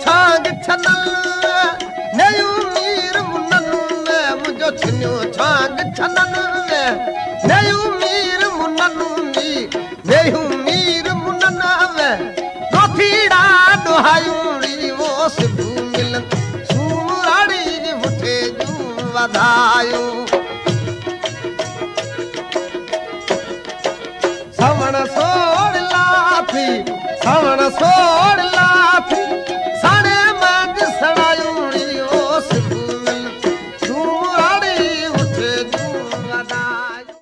छांग छनल नयू मीर मुनन मुझो छिन्यो छांग छनन नयू मीर मुनन नयू मीर मुनन दोथीड़ा दोहायूरी वो सिबू मिलन सूराड़ी उठे जू वधायूं सवण सो